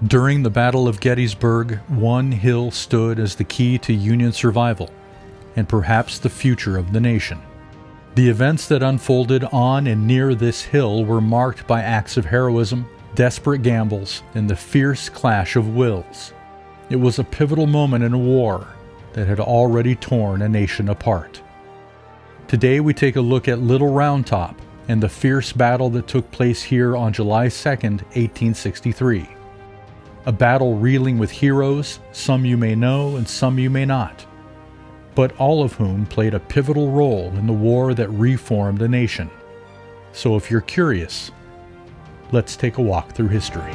During the Battle of Gettysburg, one hill stood as the key to Union survival, and perhaps the future of the nation. The events that unfolded on and near this hill were marked by acts of heroism, desperate gambles, and the fierce clash of wills. It was a pivotal moment in a war that had already torn a nation apart. Today we take a look at Little Round Top and the fierce battle that took place here on July 2nd, 1863. A battle reeling with heroes, some you may know and some you may not, but all of whom played a pivotal role in the war that reformed a nation. So if you're curious, let's take a walk through history.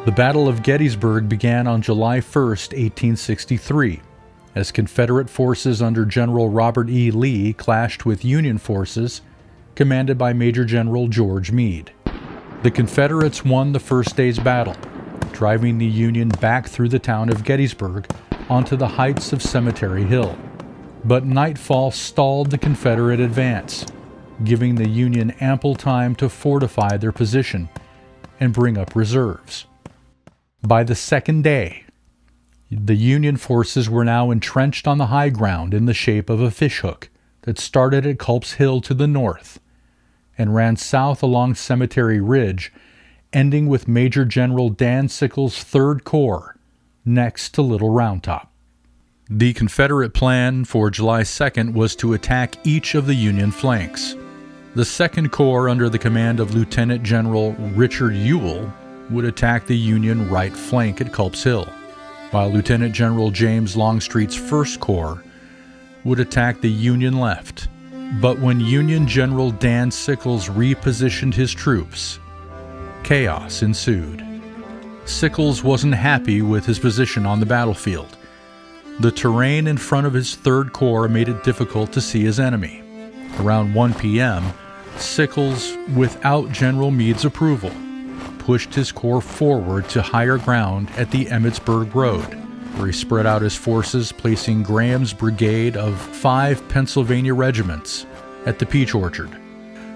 The Battle of Gettysburg began on July 1st, 1863, as Confederate forces under General Robert E. Lee clashed with Union forces commanded by Major General George Meade. The Confederates won the first day's battle, driving the Union back through the town of Gettysburg onto the heights of Cemetery Hill. But nightfall stalled the Confederate advance, giving the Union ample time to fortify their position and bring up reserves. By the second day, the Union forces were now entrenched on the high ground in the shape of a fishhook that started at Culp's Hill to the north and ran south along Cemetery Ridge, ending with Major General Dan Sickles' 3rd Corps next to Little Round Top. The Confederate plan for July 2nd was to attack each of the Union flanks. The 2nd Corps, under the command of Lieutenant General Richard Ewell, would attack the Union right flank at Culp's Hill, while Lieutenant General James Longstreet's 1st Corps would attack the Union left. But when Union General Dan Sickles repositioned his troops, chaos ensued. Sickles wasn't happy with his position on the battlefield. The terrain in front of his 3rd Corps made it difficult to see his enemy. Around 1 p.m., Sickles, without General Meade's approval, pushed his corps forward to higher ground at the Emmitsburg Road, where he spread out his forces, placing Graham's brigade of 5 Pennsylvania regiments at the Peach Orchard.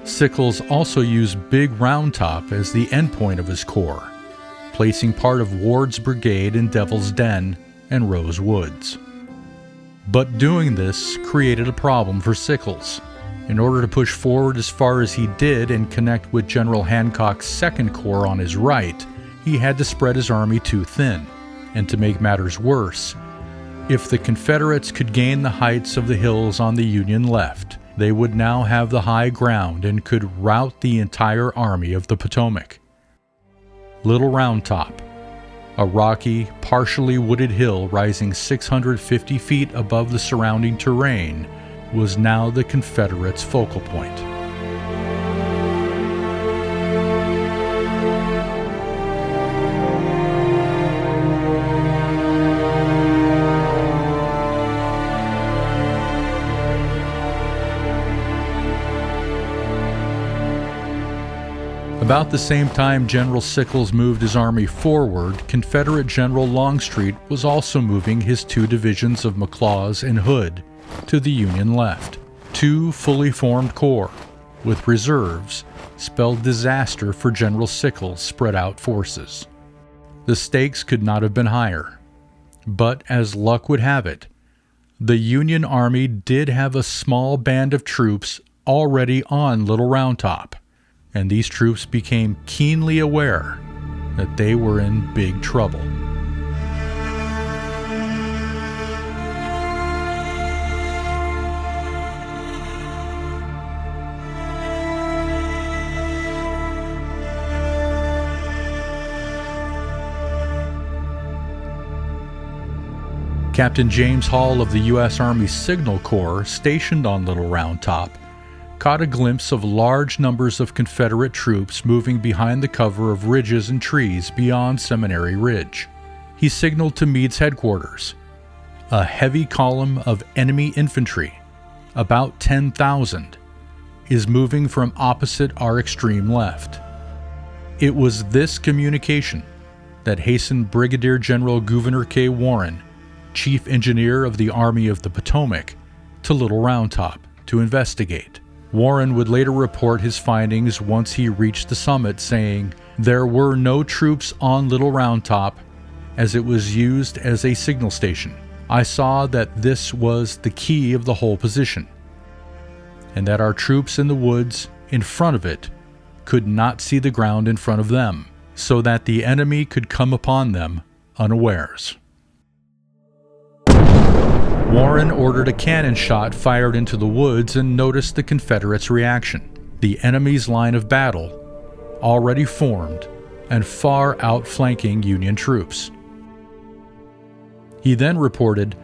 Sickles also used Big Round Top as the endpoint of his corps, placing part of Ward's brigade in Devil's Den and Rose Woods. But doing this created a problem for Sickles. In order to push forward as far as he did and connect with General Hancock's 2nd Corps on his right, he had to spread his army too thin. And to make matters worse, if the Confederates could gain the heights of the hills on the Union left, they would now have the high ground and could rout the entire Army of the Potomac. Little Round Top, a rocky, partially wooded hill rising 650 feet above the surrounding terrain, was now the Confederates' focal point. About the same time General Sickles moved his army forward, Confederate General Longstreet was also moving his 2 divisions of McLaws and Hood to the Union left. 2 fully formed corps, with reserves, spelled disaster for General Sickles' spread out forces. The stakes could not have been higher. But as luck would have it, the Union Army did have a small band of troops already on Little Round Top, and these troops became keenly aware that they were in big trouble. Captain James Hall of the U.S. Army Signal Corps, stationed on Little Round Top, caught a glimpse of large numbers of Confederate troops moving behind the cover of ridges and trees beyond Seminary Ridge. He signaled to Meade's headquarters. A heavy column of enemy infantry, about 10,000, is moving from opposite our extreme left. It was this communication that hastened Brigadier General Gouverneur K. Warren, Chief Engineer of the Army of the Potomac, to Little Round Top to investigate. Warren would later report his findings once he reached the summit, saying, "There were no troops on Little Round Top as it was used as a signal station. I saw that this was the key of the whole position, and that our troops in the woods in front of it could not see the ground in front of them, so that the enemy could come upon them unawares." Warren ordered a cannon shot fired into the woods and noticed the Confederates' reaction. The enemy's line of battle, already formed and far outflanking Union troops. He then reported,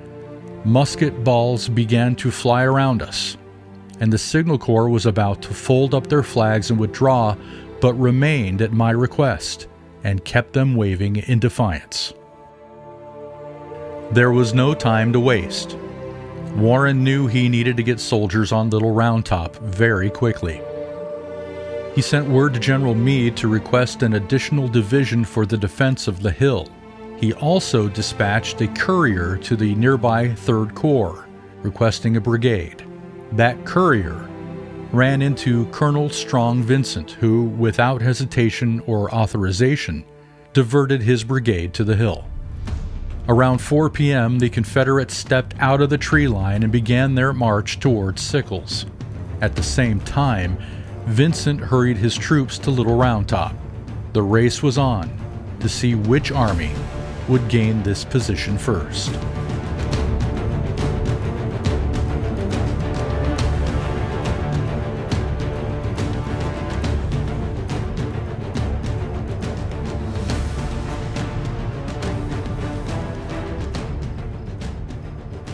"Musket balls began to fly around us, and the Signal Corps was about to fold up their flags and withdraw, but remained at my request and kept them waving in defiance." There was no time to waste. Warren knew he needed to get soldiers on Little Round Top very quickly. He sent word to General Meade to request an additional division for the defense of the hill. He also dispatched a courier to the nearby 3rd Corps, requesting a brigade. That courier ran into Colonel Strong Vincent, who, without hesitation or authorization, diverted his brigade to the hill. Around 4 p.m., the Confederates stepped out of the tree line and began their march towards Sickles. At the same time, Vincent hurried his troops to Little Round Top. The race was on to see which army would gain this position first.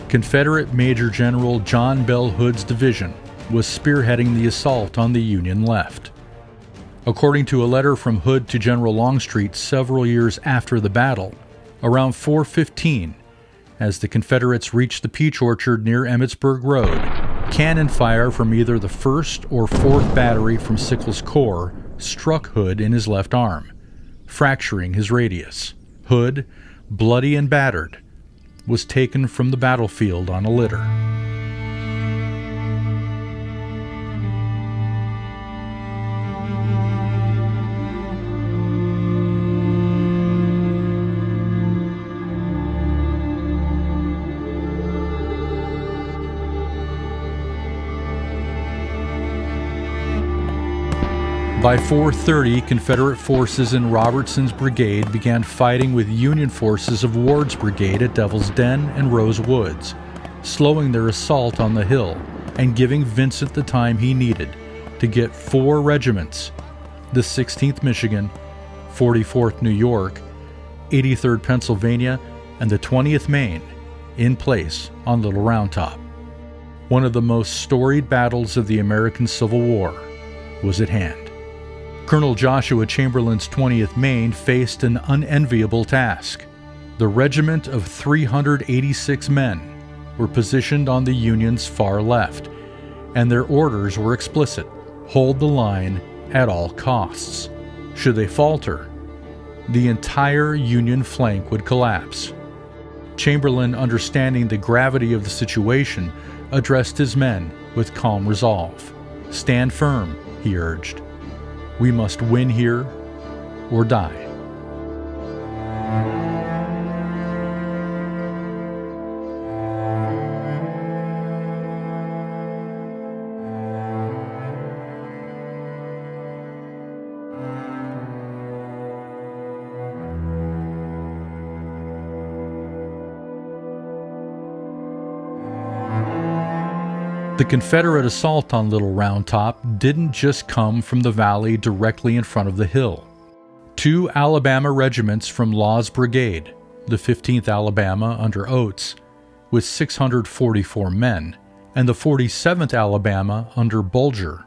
Confederate Major General John Bell Hood's division was spearheading the assault on the Union left. According to a letter from Hood to General Longstreet several years after the battle, around 4:15, as the Confederates reached the peach orchard near Emmitsburg Road, cannon fire from either the 1st or 4th Battery from Sickles' Corps struck Hood in his left arm, fracturing his radius. Hood, bloody and battered, was taken from the battlefield on a litter. By 4:30, Confederate forces in Robertson's brigade began fighting with Union forces of Ward's brigade at Devil's Den and Rose Woods, slowing their assault on the hill and giving Vincent the time he needed to get 4 regiments, the 16th Michigan, 44th New York, 83rd Pennsylvania, and the 20th Maine, in place on Little Round Top. One of the most storied battles of the American Civil War was at hand. Colonel Joshua Chamberlain's 20th Maine faced an unenviable task. The regiment of 386 men were positioned on the Union's far left, and their orders were explicit: hold the line at all costs. Should they falter, the entire Union flank would collapse. Chamberlain, understanding the gravity of the situation, addressed his men with calm resolve. "Stand firm," he urged. "We must win here or die." The Confederate assault on Little Round Top didn't just come from the valley directly in front of the hill. 2 Alabama regiments from Law's brigade, the 15th Alabama under Oates, with 644 men, and the 47th Alabama under Bulger,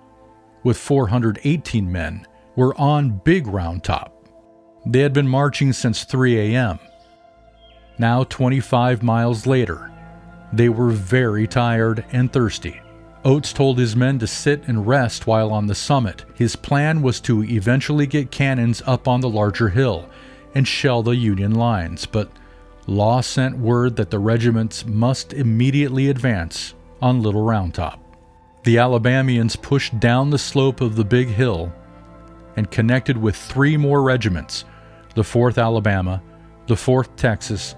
with 418 men, were on Big Roundtop. They had been marching since 3 a.m. Now, 25 miles later, they were very tired and thirsty. Oates told his men to sit and rest while on the summit. His plan was to eventually get cannons up on the larger hill and shell the Union lines, but Law sent word that the regiments must immediately advance on Little Round Top. The Alabamians pushed down the slope of the big hill and connected with 3 more regiments, the 4th Alabama, the 4th Texas,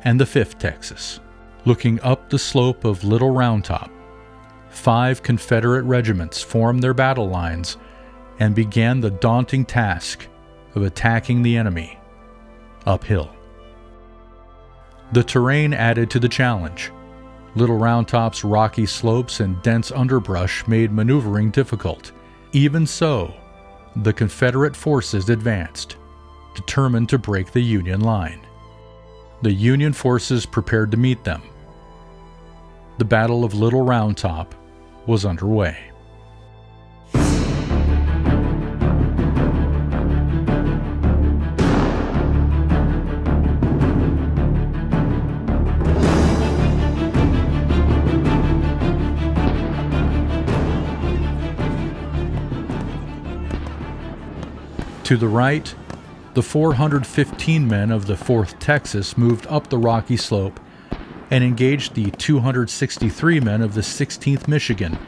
and the 5th Texas. Looking up the slope of Little Round Top, 5 Confederate regiments formed their battle lines and began the daunting task of attacking the enemy uphill. The terrain added to the challenge. Little Round Top's rocky slopes and dense underbrush made maneuvering difficult. Even so, the Confederate forces advanced, determined to break the Union line. The Union forces prepared to meet them. The Battle of Little Round Top was underway. To the right, the 415 men of the 4th Texas moved up the rocky slope and engaged the 263 men of the 16th Michigan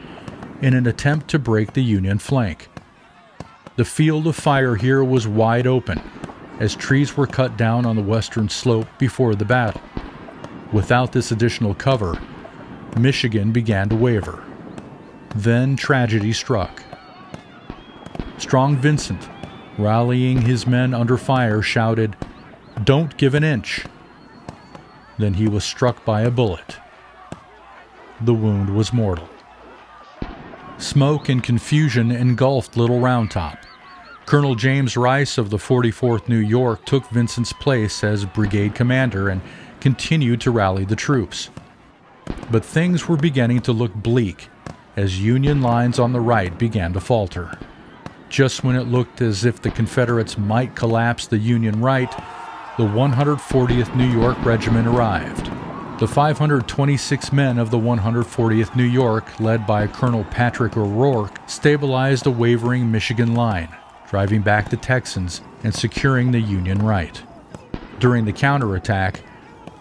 in an attempt to break the Union flank. The field of fire here was wide open, as trees were cut down on the western slope before the battle. Without this additional cover, Michigan began to waver. Then tragedy struck. Strong Vincent, rallying his men under fire, shouted, "Don't give an inch." Then he was struck by a bullet. The wound was mortal. Smoke and confusion engulfed Little Round Top. Colonel James Rice of the 44th New York took Vincent's place as brigade commander and continued to rally the troops. But things were beginning to look bleak as Union lines on the right began to falter. Just when it looked as if the Confederates might collapse the Union right, the 140th New York Regiment arrived. The 526 men of the 140th New York, led by Colonel Patrick O'Rourke, stabilized a wavering Michigan line, driving back the Texans and securing the Union right. During the counterattack,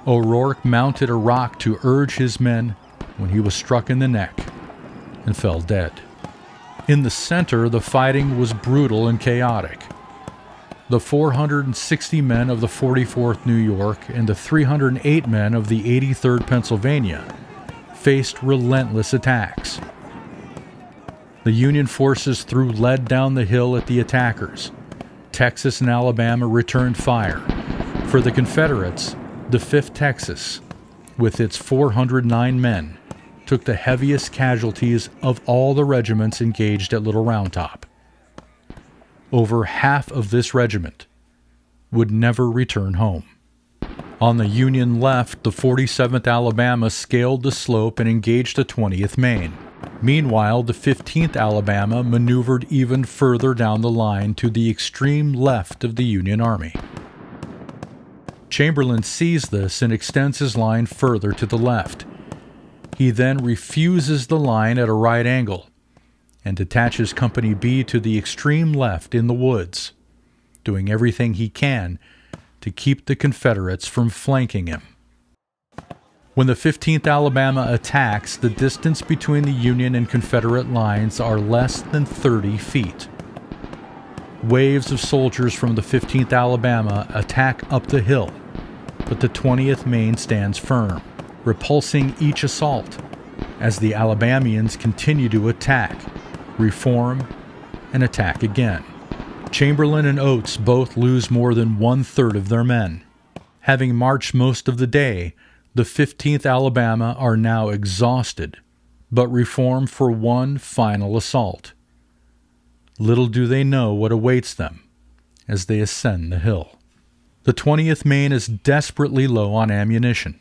O'Rourke mounted a rock to urge his men when he was struck in the neck and fell dead. In the center, the fighting was brutal and chaotic. The 460 men of the 44th New York and the 308 men of the 83rd Pennsylvania faced relentless attacks. The Union forces threw lead down the hill at the attackers. Texas and Alabama returned fire. For the Confederates, the 5th Texas, with its 409 men, took the heaviest casualties of all the regiments engaged at Little Round Top. Over half of this regiment would never return home. On the Union left, the 47th Alabama scaled the slope and engaged the 20th Maine. Meanwhile, the 15th Alabama maneuvered even further down the line to the extreme left of the Union Army. Chamberlain sees this and extends his line further to the left. He then refuses the line at a right angle and detaches Company B to the extreme left in the woods, doing everything he can to keep the Confederates from flanking him. When the 15th Alabama attacks, the distance between the Union and Confederate lines are less than 30 feet. Waves of soldiers from the 15th Alabama attack up the hill, but the 20th Maine stands firm, repulsing each assault as the Alabamians continue to attack, reform, and attack again. Chamberlain and Oates both lose more than 1/3 of their men. Having marched most of the day, the 15th Alabama are now exhausted, but reform for one final assault. Little do they know what awaits them as they ascend the hill. The 20th Maine is desperately low on ammunition.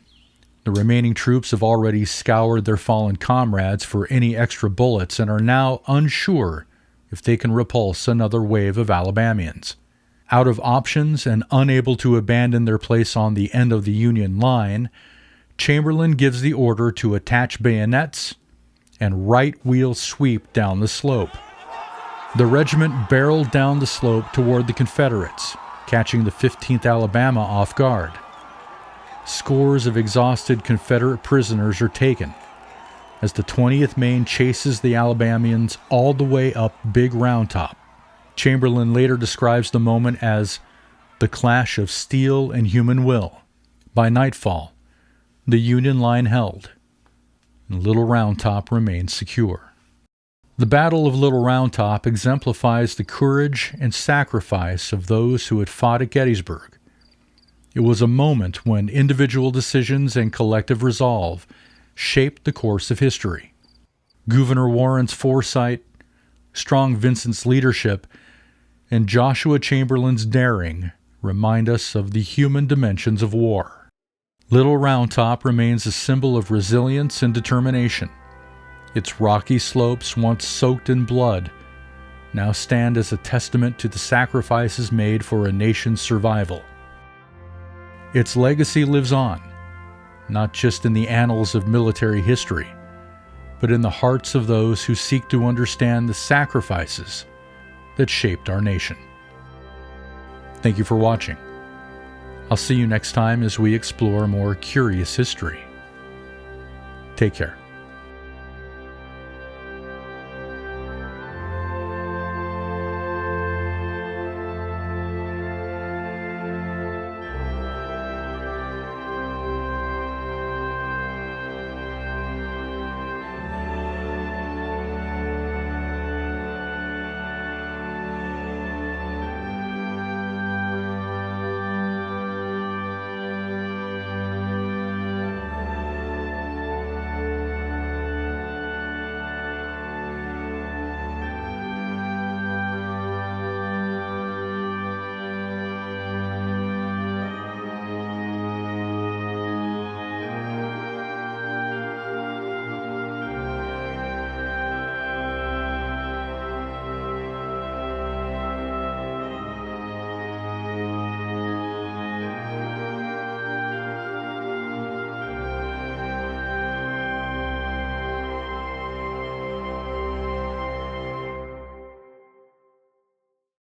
The remaining troops have already scoured their fallen comrades for any extra bullets and are now unsure if they can repulse another wave of Alabamians. Out of options and unable to abandon their place on the end of the Union line, Chamberlain gives the order to attach bayonets and right-wheel sweep down the slope. The regiment barreled down the slope toward the Confederates, catching the 15th Alabama off guard. Scores of exhausted Confederate prisoners are taken as the 20th Maine chases the Alabamians all the way up Big Roundtop. Chamberlain later describes the moment as the clash of steel and human will. By nightfall, the Union line held, and Little Round Top remained secure. The Battle of Little Round Top exemplifies the courage and sacrifice of those who had fought at Gettysburg. It was a moment when individual decisions and collective resolve shaped the course of history. Gouverneur Warren's foresight, Strong Vincent's leadership, and Joshua Chamberlain's daring remind us of the human dimensions of war. Little Round Top remains a symbol of resilience and determination. Its rocky slopes, once soaked in blood, now stand as a testament to the sacrifices made for a nation's survival. Its legacy lives on, not just in the annals of military history, but in the hearts of those who seek to understand the sacrifices that shaped our nation. Thank you for watching. I'll see you next time as we explore more curious history. Take care.